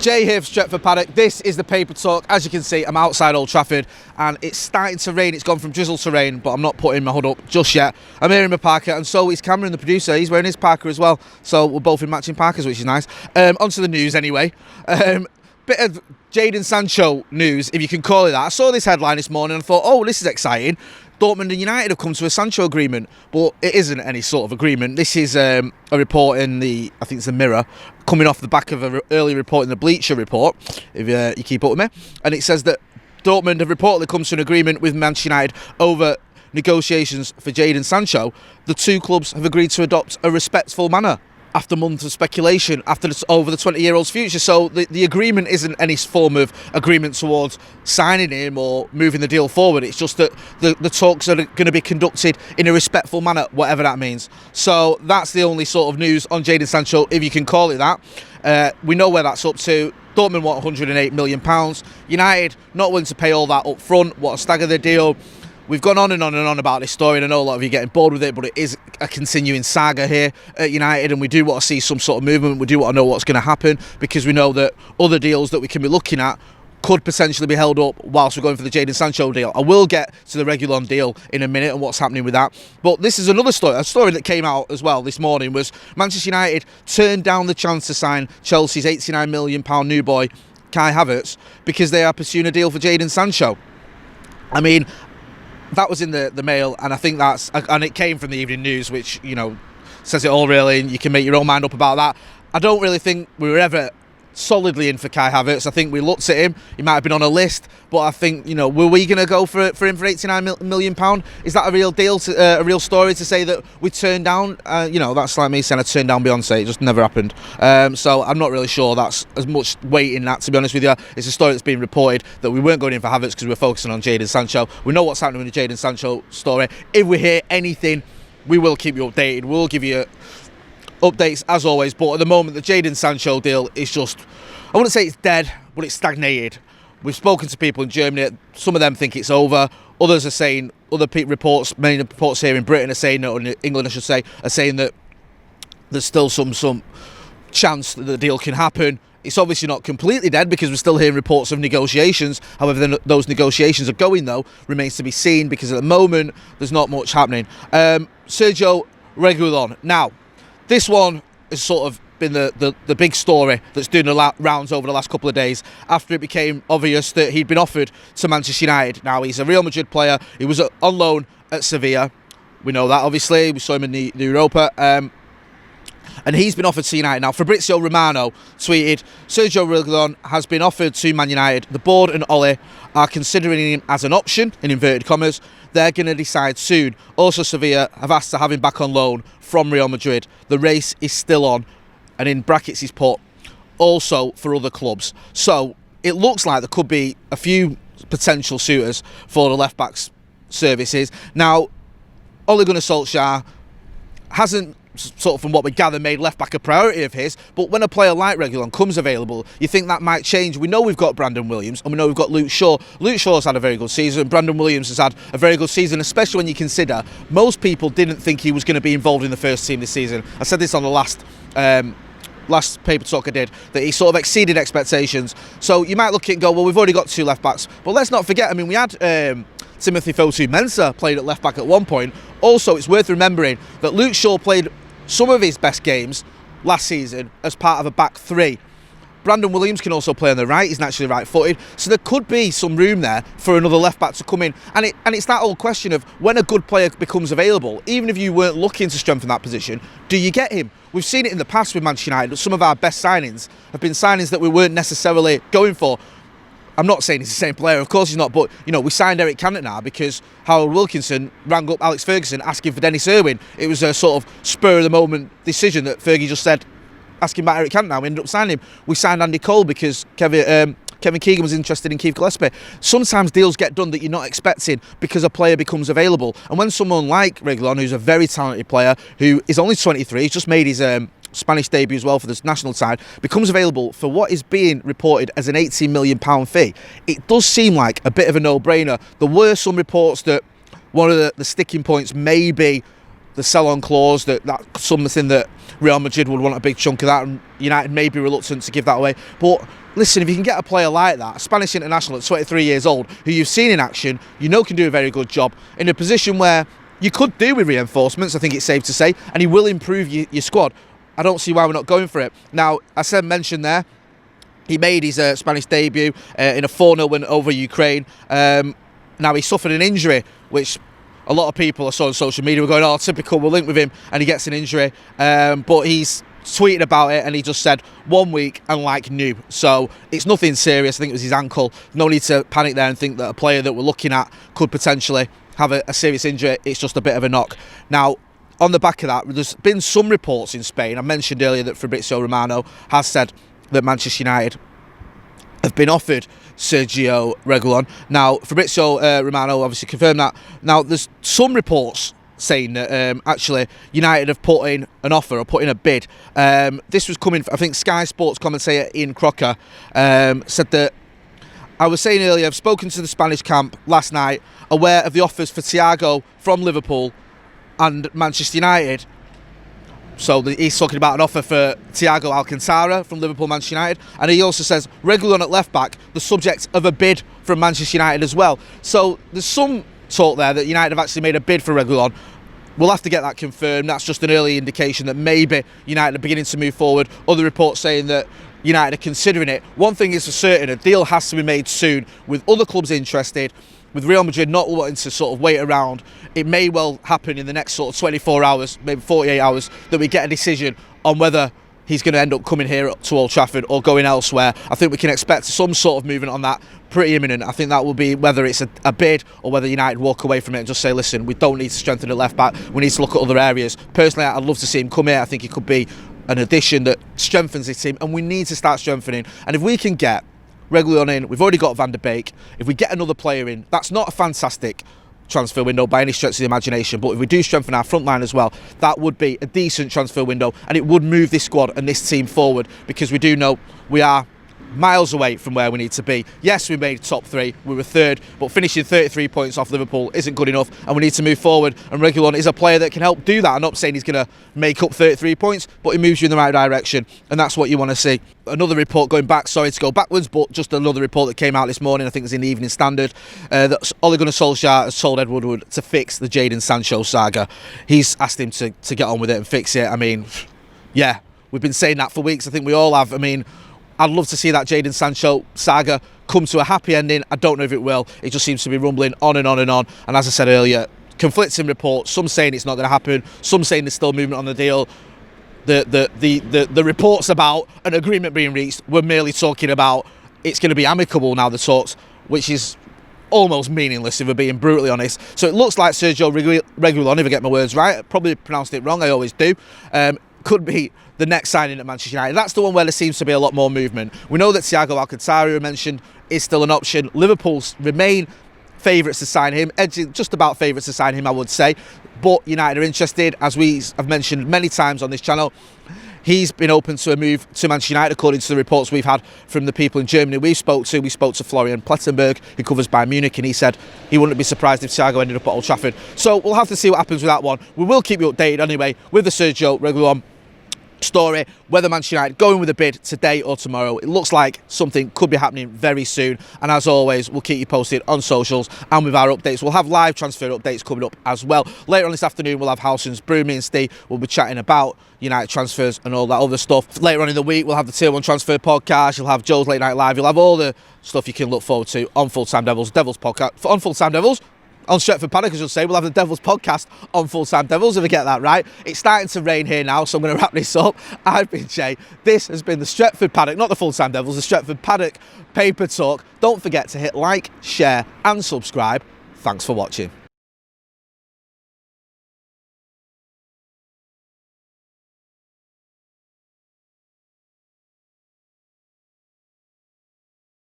Jay here for Stretford Paddock. This is the paper talk. As you can see, I'm outside Old Trafford and it's starting to rain. It's gone from drizzle to rain, but I'm not putting my hood up just yet. I'm here in my parka, and so is Cameron, the producer. He's wearing his parka as well, so we're both in matching parkas, which is nice. Onto the news anyway. Bit of Jadon Sancho news, if you can call it that. I saw this headline this morning and thought, oh, this is exciting. Dortmund and United have come to a Sancho agreement, but it isn't any sort of agreement. This is a report in I think it's the Mirror, coming off the back of an early report in the Bleacher Report, if you keep up with me. And it says that Dortmund have reportedly come to an agreement with Manchester United over negotiations for Jadon Sancho. The two clubs have agreed to adopt a respectful manner after months of speculation over the 20-year-old's future. So the agreement isn't any form of agreement towards signing him or moving the deal forward. It's just that the talks are going to be conducted in a respectful manner, whatever that means. So that's the only sort of news on Jadon Sancho, if you can call it that. We know where that's up to. Dortmund want £108 million. United not willing to pay all that up front. What a stagger the deal. We've gone on and on and on about this story, and I know a lot of you are getting bored with it, but it is a continuing saga here at United, and we do want to see some sort of movement. We do want to know what's going to happen, because we know that other deals that we can be looking at could potentially be held up whilst we're going for the Jadon Sancho deal. I will get to the Reguilon deal in a minute and what's happening with that. But this is another story. A story that came out as well this morning was Manchester United turned down the chance to sign Chelsea's £89 million new boy, Kai Havertz, because they are pursuing a deal for Jadon Sancho. I mean, that was in the Mail, and I think and it came from the Evening News, which, you know, says it all really, and you can make your own mind up about that. I don't really think we were ever solidly in for Kai Havertz. I think we looked at him, he might have been on a list, but I think, you know, were we going to go for him for £89 million? Is that a real deal, a real story to say that we turned down? You know, that's like me saying I turned down Beyonce. It just never happened. So I'm not really sure that's as much weight in that, to be honest with you. It's a story that's been reported that we weren't going in for Havertz because we were focusing on Jadon Sancho. We know what's happening with the Jadon Sancho story. If we hear anything, we will keep you updated. We'll give you updates as always, but at the moment the Jadon Sancho deal is just, I wouldn't say it's dead, but it's stagnated. We've spoken to people in Germany, some of them think it's over, others are saying, reports, many reports here in Britain are saying, or in England I should say, are saying that there's still some chance that the deal can happen. It's obviously not completely dead because we're still hearing reports of negotiations. However, those negotiations are going, though, remains to be seen, because at the moment there's not much happening. Sergio Reguilón. Now, this one has sort of been the big story that's doing the rounds over the last couple of days after it became obvious that he'd been offered to Manchester United. Now, he's a Real Madrid player. He was on loan at Sevilla. We know that, obviously. We saw him in the Europa. And he's been offered to United. Now, Fabrizio Romano tweeted, Sergio Reguilón has been offered to Man United. The board and Ole are considering him as an option, in inverted commas. They're going to decide soon. Also, Sevilla have asked to have him back on loan from Real Madrid. The race is still on. And in brackets he's put, also for other clubs. So it looks like there could be a few potential suitors for the left-back's services. Now, Ole Gunnar Solskjaer hasn't, sort of from what we gather, made left-back a priority of his, but when a player like Reguilon comes available, you think that might change. We know we've got Brandon Williams, and we know we've got Luke Shaw. Luke Shaw's had a very good season. Brandon Williams has had a very good season, especially when you consider most people didn't think he was going to be involved in the first team this season. I said this on the last paper talk I did, that he sort of exceeded expectations. So you might look at it and go, well, we've already got two left-backs. But let's not forget, I mean, we had Timothy Fosu-Mensah played at left-back at one point. Also, it's worth remembering that Luke Shaw played some of his best games last season as part of a back three. Brandon Williams can also play on the right. He's naturally right-footed. So there could be some room there for another left-back to come in. And it's that old question of when a good player becomes available, even if you weren't looking to strengthen that position, do you get him? We've seen it in the past with Manchester United. Some of our best signings have been signings that we weren't necessarily going for. I'm not saying he's the same player, of course he's not, but, you know, we signed Eric Cantona because Harold Wilkinson rang up Alex Ferguson asking for Dennis Irwin. It was a sort of spur-of-the-moment decision that Fergie just said, asking about Eric Cantona. We ended up signing him. We signed Andy Cole because Kevin Keegan was interested in Keith Gillespie. Sometimes deals get done that you're not expecting because a player becomes available. And when someone like Reguilon, who's a very talented player, who is only 23, he's just made his Spanish debut as well for this national side, becomes available for what is being reported as an £18 million fee, it does seem like a bit of a no-brainer. There were some reports that one of the sticking points may be the sell-on clause, that's something that Real Madrid would want a big chunk of that, and United may be reluctant to give that away. But listen, if you can get a player like that, a Spanish international at 23 years old, who you've seen in action, you know can do a very good job, in a position where you could do with reinforcements, I think it's safe to say, and he will improve your squad. I don't see why we're not going for it. Now, I mentioned there, he made his Spanish debut in a 4-0 win over Ukraine. Now, he suffered an injury, which a lot of people I saw on social media were going, oh, typical, we'll link with him, and he gets an injury. But he's tweeted about it, and he just said 1 week and like new. So it's nothing serious. I think it was his ankle. No need to panic there and think that a player that we're looking at could potentially have a serious injury. It's just a bit of a knock. Now, on the back of that, there's been some reports in Spain. I mentioned earlier that Fabrizio Romano has said that Manchester United have been offered Sergio Reguilón. Now, Fabrizio Romano obviously confirmed that. Now, there's some reports saying that actually United have put in an offer or put in a bid. This was coming, I think Sky Sports commentator Ian Crocker said that, I was saying earlier, I've spoken to the Spanish camp last night, aware of the offers for Thiago from Liverpool and Manchester United. So he's talking about an offer for Thiago Alcantara from Liverpool, Manchester United, and he also says Reguilon at left back, the subject of a bid from Manchester United as well. So there's some talk there that United have actually made a bid for Reguilon. We'll have to get that confirmed. That's just an early indication that maybe United are beginning to move forward. Other reports saying that United are considering it. One thing is for certain, a deal has to be made soon with other clubs interested. With Real Madrid not wanting to sort of wait around, it may well happen in the next sort of 24 hours, maybe 48 hours, that we get a decision on whether he's going to end up coming here to Old Trafford or going elsewhere. I think we can expect some sort of movement on that pretty imminent. I think that will be whether it's a bid or whether United walk away from it and just say, listen, we don't need to strengthen the left back, we need to look at other areas. Personally, I'd love to see him come here. I think he could be an addition that strengthens his team, and we need to start strengthening. And if we can get Reguilon in, we've already got Van der Beek. If we get another player in, that's not a fantastic transfer window by any stretch of the imagination, but if we do strengthen our front line as well, that would be a decent transfer window, and it would move this squad and this team forward, because we do know we are miles away from where we need to be. Yes, we made top 3, we were 3rd, but finishing 33 points off Liverpool isn't good enough, and we need to move forward, and Reguilon is a player that can help do that. I'm not saying he's going to make up 33 points, but he moves you in the right direction, and that's what you want to see. Another report going back, sorry to go backwards, but just another report that came out this morning, I think it was in the Evening Standard, that Ole Gunnar Solskjaer has told Ed Woodward to fix the Jadon Sancho saga. He's asked him to get on with it and fix it. I mean, yeah, we've been saying that for weeks. I think we all have. I mean, I'd love to see that Jadon Sancho saga come to a happy ending. I don't know if it will. It just seems to be rumbling on and on and on. And as I said earlier, conflicting reports. Some saying it's not going to happen. Some saying there's still movement on the deal. The reports about an agreement being reached were merely talking about it's going to be amicable now, the talks, which is almost meaningless if we're being brutally honest. So it looks like Sergio Reguilón, if I get my words right, I probably pronounced it wrong, I always do, could be the next signing at Manchester United. That's the one where there seems to be a lot more movement. We know that Thiago Alcantara, who mentioned, is still an option. Liverpool's remain favourites to sign him, just about favourites to sign him, I would say. But United are interested, as we have mentioned many times on this channel. He's been open to a move to Manchester United, according to the reports we've had from the people in Germany we spoke to. We spoke to Florian Plettenberg, who covers Bayern Munich, and he said he wouldn't be surprised if Thiago ended up at Old Trafford. So we'll have to see what happens with that one. We will keep you updated anyway with the Sergio Reguilón story, whether Manchester United going with a bid today or tomorrow. It looks like something could be happening very soon, and as always, we'll keep you posted on socials and with our updates. We'll have live transfer updates coming up as well. Later on this afternoon, we'll have Howson's Brew. Me and Steve will be chatting about United transfers and all that other stuff. Later on in the week, we'll have the Tier 1 Transfer Podcast. You'll have Joe's Late Night Live. You'll have all the stuff you can look forward to on Full Time Devils podcast, on Full Time Devils. On Stretford Paddock, as you'll say, we'll have the Devils podcast on Full Time Devils, if I get that right. It's starting to rain here now, so I'm going to wrap this up. I've been Jay. This has been the Stretford Paddock, not the Full Time Devils, the Stretford Paddock Paper Talk. Don't forget to hit like, share and subscribe. Thanks for watching.